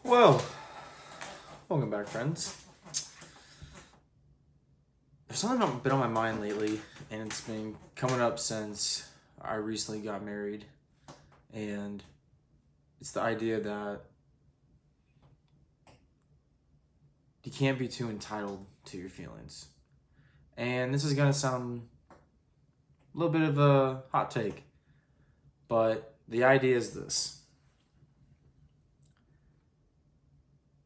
Well, welcome back, friends. There's something that's been on my mind lately, and it's been coming up since I recently got married. And it's the idea that you can't be too entitled to your feelings. And this is going to sound a little bit of a hot take, but the idea is this: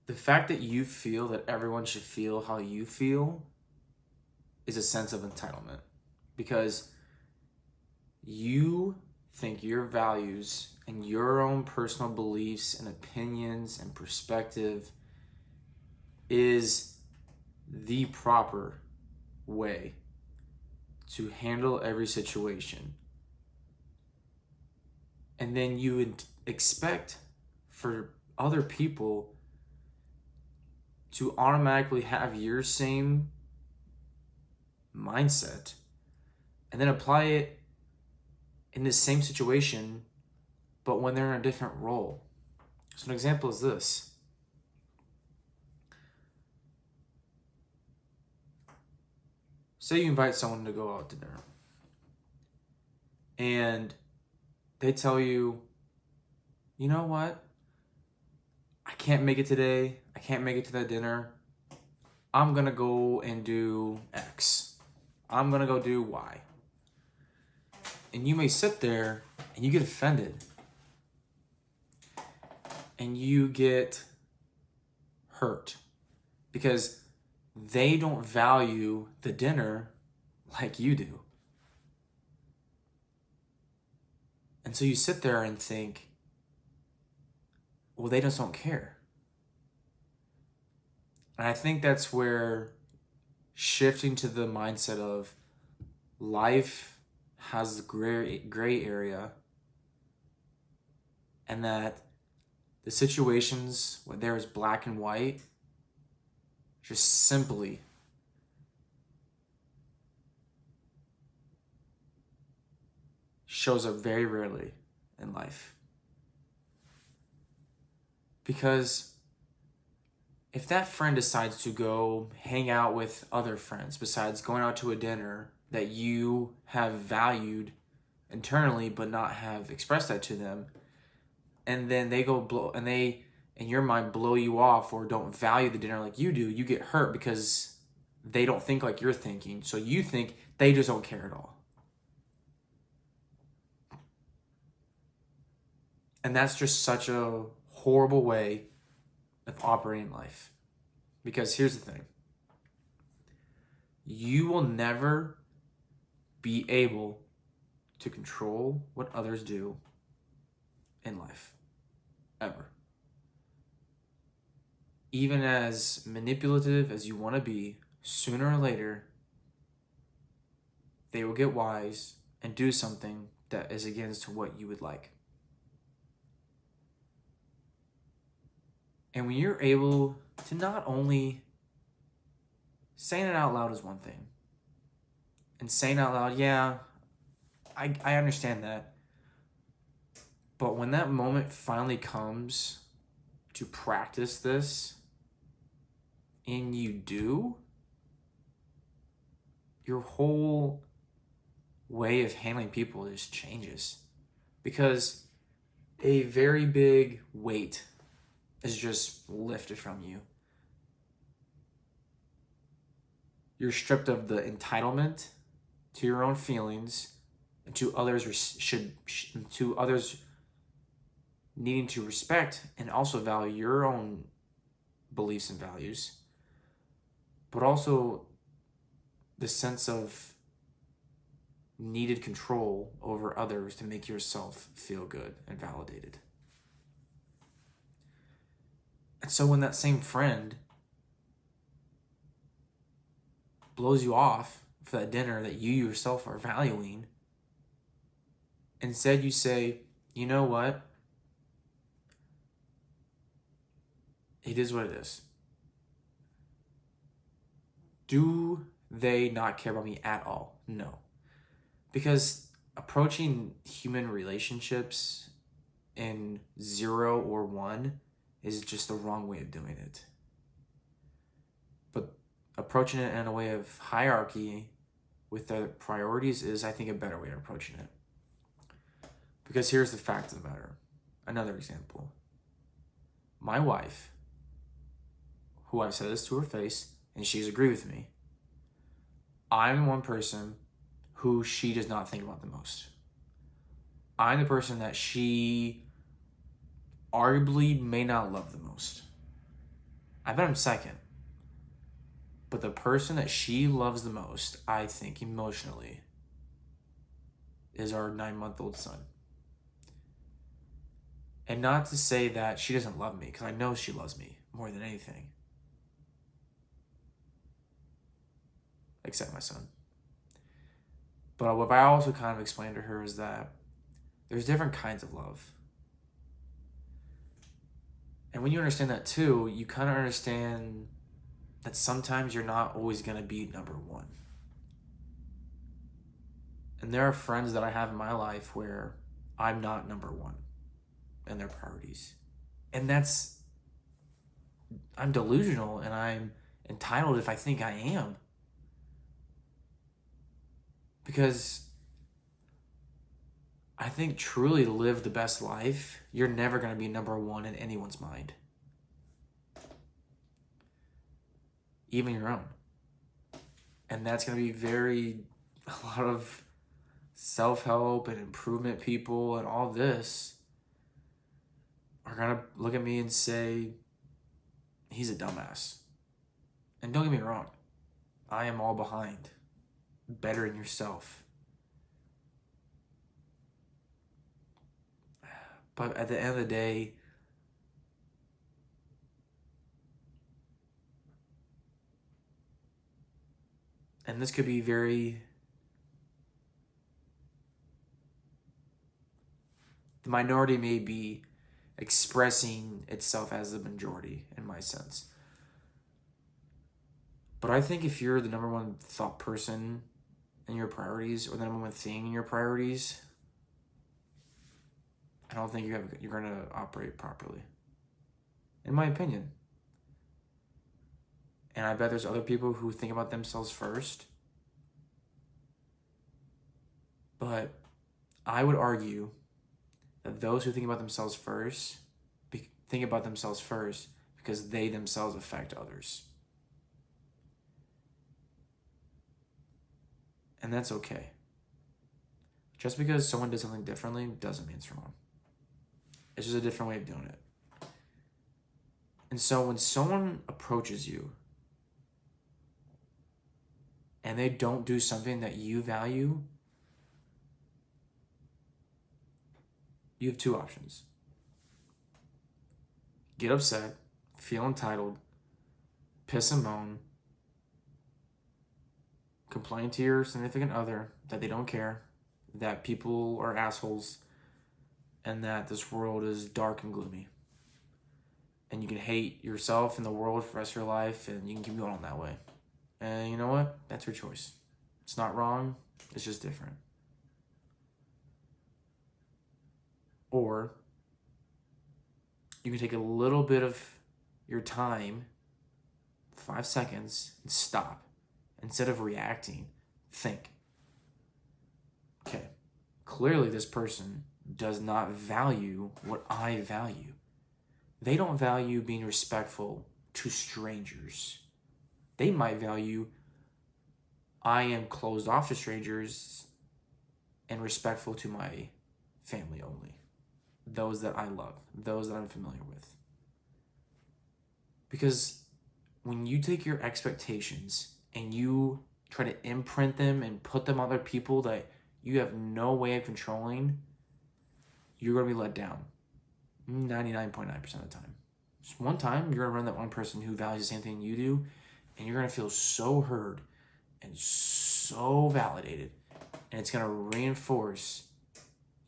the fact that you feel that everyone should feel how you feel is a sense of entitlement, because you think your values and your own personal beliefs and opinions and perspective is the proper way to handle every situation. And then you would expect for other people to automatically have your same mindset and then apply it in the same situation, but when they're in a different role. So an example is this. Say you invite someone to go out to dinner, and they tell you, you know what? I can't make it today. I can't make it to that dinner. I'm going to go and do X. I'm going to go do Y. And you may sit there and you get offended. And you get hurt because they don't value the dinner like you do. And so you sit there and think, well, they just don't care. And I think that's where shifting to the mindset of life has the gray area, and that the situations where there is black and white just simply shows up very rarely in life. Because if that friend decides to go hang out with other friends besides going out to a dinner that you have valued internally but not have expressed that to them, and then they go blow and they in your mind blow you off or don't value the dinner like you do, you get hurt because they don't think like you're thinking. So you think they just don't care at all. And that's just such a horrible way of operating life. Because here's the thing. You will never be able to control what others do in life. Ever. Even as manipulative as you want to be, sooner or later, they will get wise and do something that is against what you would like. And when you're able to not only saying it out loud is one thing, and saying out loud, yeah, I understand that. But when that moment finally comes to practice this, and you do, your whole way of handling people just changes. Because a very big weight is just lifted from you. You're stripped of the entitlement to your own feelings and to others to others needing to respect and also value your own beliefs and values, but also the sense of needed control over others to make yourself feel good and validated. And so when that same friend blows you off for that dinner that you yourself are valuing, instead you say, you know what? It is what it is. Do they not care about me at all? No. Because approaching human relationships in 0 or 1 is just the wrong way of doing it. But approaching it in a way of hierarchy with the priorities is, I think, a better way of approaching it. Because here's the fact of the matter. Another example. My wife, who I've said this to her face, and she's agreed with me, I'm one person who she does not think about the most. I'm the person that she arguably may not love the most. I bet I'm second. But the person that she loves the most, I think, emotionally, is our 9-month-old son. And not to say that she doesn't love me, because I know she loves me more than anything. Except my son. But what I also kind of explained to her is that there's different kinds of love. And when you understand that too, you kind of understand that sometimes you're not always going to be number one. And there are friends that I have in my life where I'm not number one in their priorities. And I'm delusional and I'm entitled if I think I am. Because I think truly to live the best life, you're never going to be number one in anyone's mind. Even your own. And that's going to be a lot of self-help and improvement people and all this are going to look at me and say, he's a dumbass. And don't get me wrong, I am all behind bettering yourself. But at the end of the day, and this could be the minority may be expressing itself as the majority in my sense. But I think if you're the number one thought person in your priorities, or the number one thing in your priorities, I don't think you're going to operate properly, in my opinion. And I bet there's other people who think about themselves first. But I would argue that those who think about themselves first think about themselves first because they themselves affect others. And that's okay. Just because someone does something differently doesn't mean it's wrong. It's just a different way of doing it. And so when someone approaches you and they don't do something that you value, you have two options. Get upset, feel entitled, piss and moan, complain to your significant other that they don't care, that people are assholes, and that this world is dark and gloomy. And you can hate yourself and the world for the rest of your life, and you can keep going on that way. And you know what? That's your choice. It's not wrong. It's just different. Or you can take a little bit of your time, 5 seconds, and stop. Instead of reacting, think. Okay, clearly this person does not value what I value. They don't value being respectful to strangers. They might value I am closed off to strangers and respectful to my family only. Those that I love, those that I'm familiar with. Because when you take your expectations and you try to imprint them and put them on other people that you have no way of controlling, you're going to be let down 99.9% of the time. Just one time, you're going to run that one person who values the same thing you do, and you're going to feel so heard and so validated, and it's going to reinforce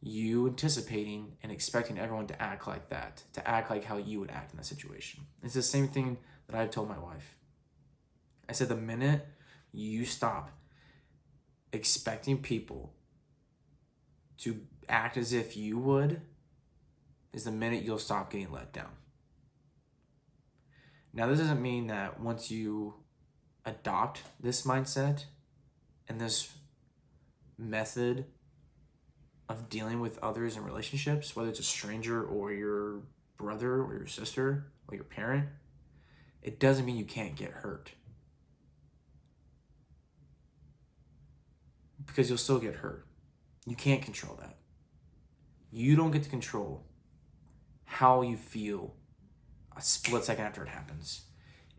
you anticipating and expecting everyone to act like that, to act like how you would act in that situation. It's the same thing that I've told my wife. I said the minute you stop expecting people to act as if you would is the minute you'll stop getting let down. Now, this doesn't mean that once you adopt this mindset and this method of dealing with others in relationships, whether it's a stranger or your brother or your sister or your parent, it doesn't mean you can't get hurt. Because you'll still get hurt. You can't control that. You don't get to control how you feel a split second after it happens.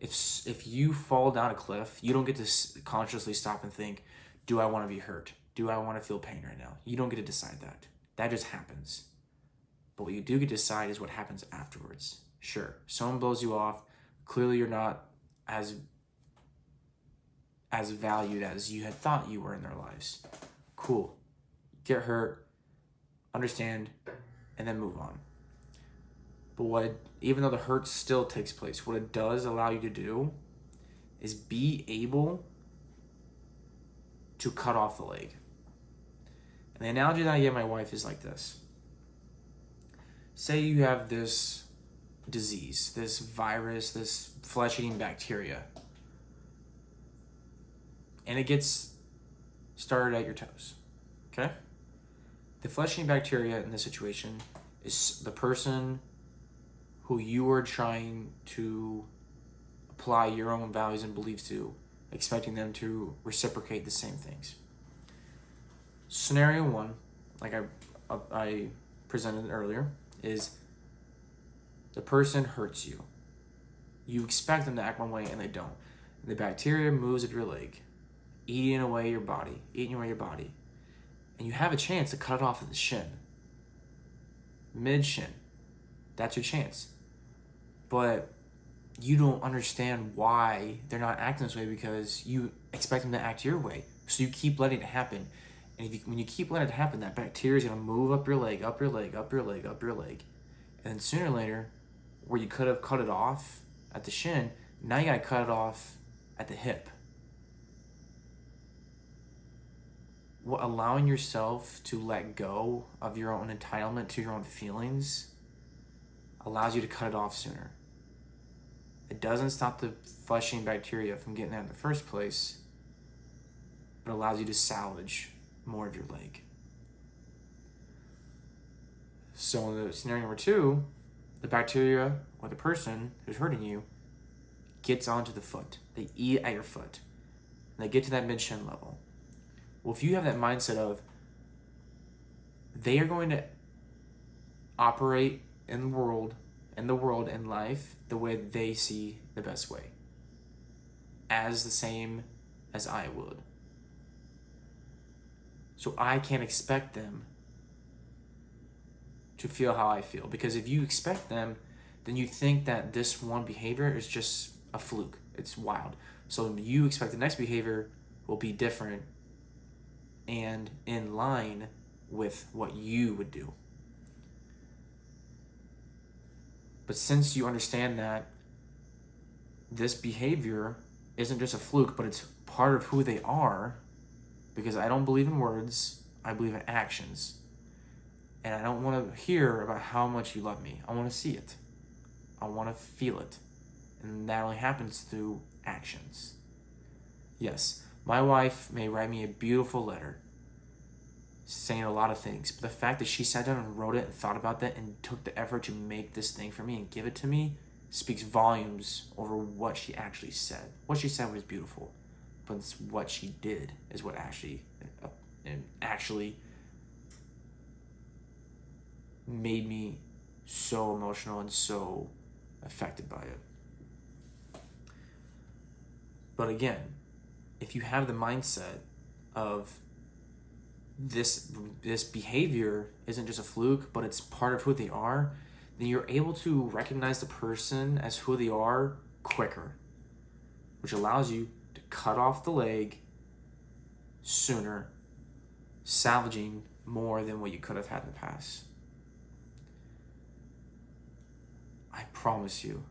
If you fall down a cliff, you don't get to consciously stop and think, do I want to be hurt? Do I want to feel pain right now? You don't get to decide that. That just happens. But what you do get to decide is what happens afterwards. Sure, someone blows you off. Clearly you're not as valued as you had thought you were in their lives. Cool. Get hurt, understand, and then move on. But even though the hurt still takes place, what it does allow you to do is be able to cut off the leg. And the analogy that I give my wife is like this. Say you have this disease, this virus, this flesh-eating bacteria, and it gets started at your toes, okay? The flesh-eating bacteria in this situation is the person who you are trying to apply your own values and beliefs to, expecting them to reciprocate the same things. Scenario one, like I presented earlier, is the person hurts you. You expect them to act one way and they don't. And the bacteria moves up your leg, eating away your body. And you have a chance to cut it off at the shin. Mid-shin. That's your chance. But you don't understand why they're not acting this way because you expect them to act your way. So you keep letting it happen. And when you keep letting it happen, that bacteria is going to move up your leg. And then sooner or later, where you could have cut it off at the shin, now you got to cut it off at the hip. Allowing yourself to let go of your own entitlement to your own feelings allows you to cut it off sooner. It doesn't stop the flesh-eating bacteria from getting there in the first place, but allows you to salvage more of your leg. So in the scenario number two, the bacteria or the person who's hurting you gets onto the foot. They eat at your foot. And they get to that mid-shin level. Well, if you have that mindset of they are going to operate in the world, in life, the way they see the best way, as the same as I would. So I can't expect them to feel how I feel. Because if you expect them, then you think that this one behavior is just a fluke. It's wild. So you expect the next behavior will be different and in line with what you would do. But since you understand that this behavior isn't just a fluke, but it's part of who they are, because I don't believe in words, I believe in actions. And I don't want to hear about how much you love me. I want to see it. I want to feel it. And that only happens through actions. Yes, my wife may write me a beautiful letter saying a lot of things, but the fact that she sat down and wrote it and thought about that and took the effort to make this thing for me and give it to me speaks volumes over what she actually said. What she said was beautiful, but it's what she did is what actually made me so emotional and so affected by it. But again, if you have the mindset of this behavior isn't just a fluke, but it's part of who they are, then you're able to recognize the person as who they are quicker, which allows you to cut off the leg sooner, salvaging more than what you could have had in the past. I promise you,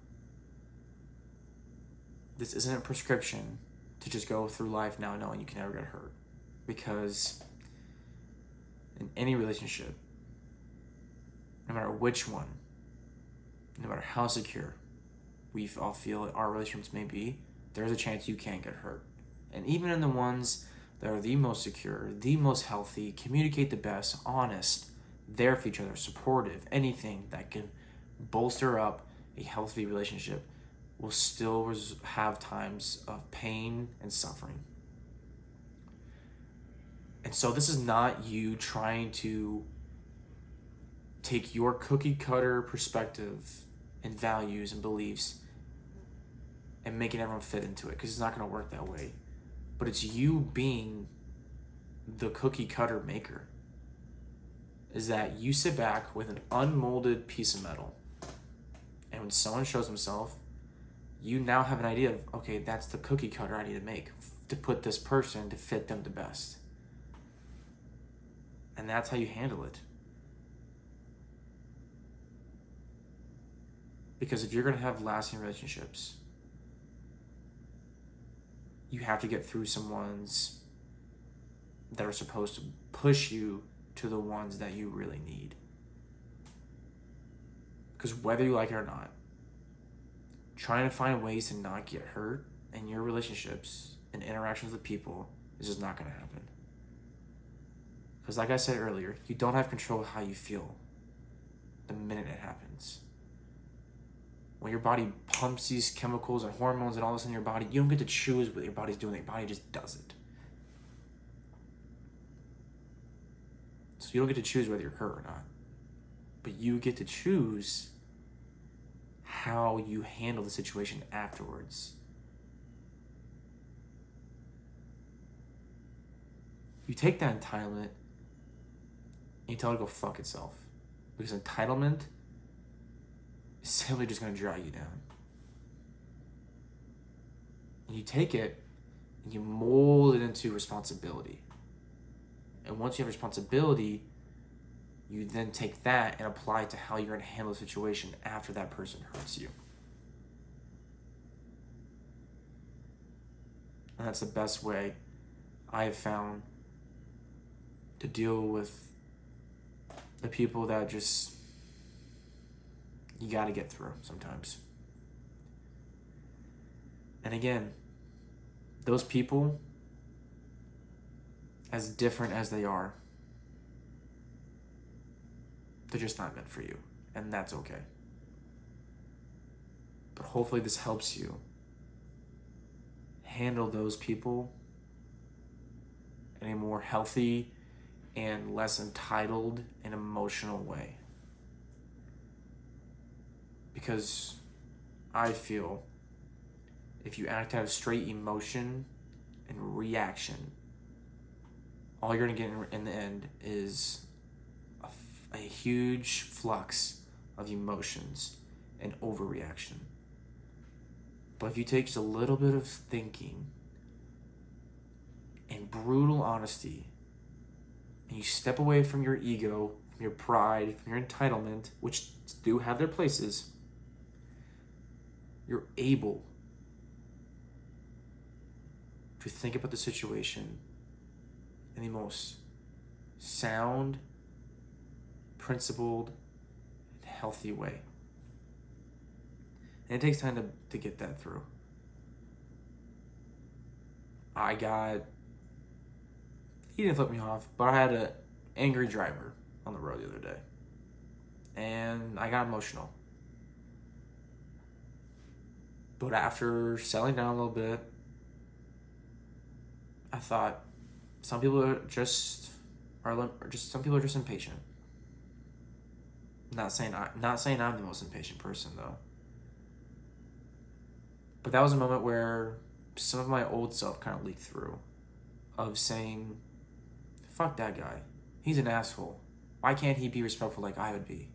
this isn't a prescription to just go through life now knowing you can never get hurt. Because in any relationship, no matter which one, no matter how secure, we all feel our relationships may be, there's a chance you can get hurt. And even in the ones that are the most secure, the most healthy, communicate the best, honest, there for each other, supportive, anything that can bolster up a healthy relationship will still have times of pain and suffering. And so this is not you trying to take your cookie cutter perspective and values and beliefs and making everyone fit into it, because it's not going to work that way. But it's you being the cookie cutter maker. Is that you sit back with an unmolded piece of metal, and when someone shows himself, you now have an idea of, okay, that's the cookie cutter I need to make to put this person to fit them the best. And that's how you handle it. Because if you're going to have lasting relationships, you have to get through some ones that are supposed to push you to the ones that you really need. Because whether you like it or not, trying to find ways to not get hurt in your relationships and interactions with people is just not going to happen. Because like I said earlier, you don't have control of how you feel the minute it happens. When your body pumps these chemicals and hormones and all this in your body, you don't get to choose what your body's doing. Your body just does it. So you don't get to choose whether you're hurt or not. But you get to choose how you handle the situation afterwards. You take that entitlement and you tell it to go fuck itself. Because entitlement is simply just going to drag you down. And you take it and you mold it into responsibility. And once you have responsibility, you then take that and apply it to how you're going to handle the situation after that person hurts you. And that's the best way I have found to deal with the people that just you got to get through sometimes. And again, those people, as different as they are, they're just not meant for you, and that's okay. But hopefully this helps you handle those people in a more healthy and less entitled and emotional way. Because I feel if you act out of straight emotion and reaction, all you're going to get in the end is a huge flux of emotions and overreaction. But if you take just a little bit of thinking and brutal honesty, and you step away from your ego, from your pride, from your entitlement, which do have their places, you're able to think about the situation in the most sound, principled, and healthy way. And it takes time to get that through. He didn't flip me off, but I had an angry driver on the road the other day. And I got emotional. But after settling down a little bit, I thought some people are just impatient. Not saying I'm the most impatient person though. But that was a moment where some of my old self kind of leaked through, of saying, fuck that guy. He's an asshole. Why can't he be respectful like I would be?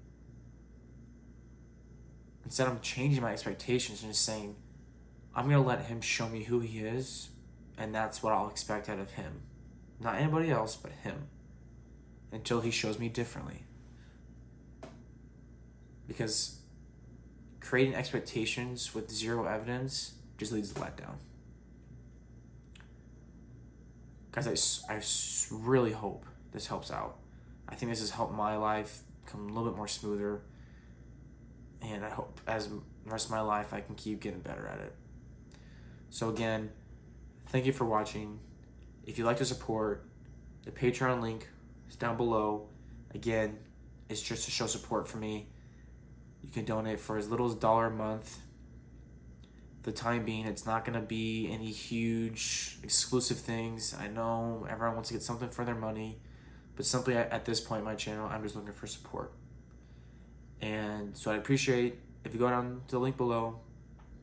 Instead, I'm changing my expectations and just saying, I'm going to let him show me who he is, and that's what I'll expect out of him. Not anybody else, but him. Until he shows me differently. Because creating expectations with zero evidence just leads to letdown. Guys, I really hope this helps out. I think this has helped my life become a little bit more smoother. And and I hope as the rest of my life I can keep getting better at it. So again, thank you for watching. If you'd like to support, the Patreon link is down below. Again, it's just to show support for me. You can donate for as little as $1 a month. For the time being, it's not going to be any huge exclusive things. I know everyone wants to get something for their money, but simply at this point in my channel, I'm just looking for support. And so I'd appreciate if you go down to the link below,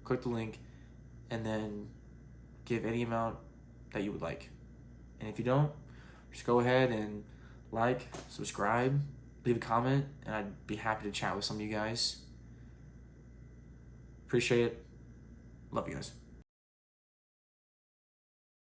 click the link, and then give any amount that you would like. And if you don't, just go ahead and like, subscribe, leave a comment, and I'd be happy to chat with some of you guys. Appreciate it. Love you guys.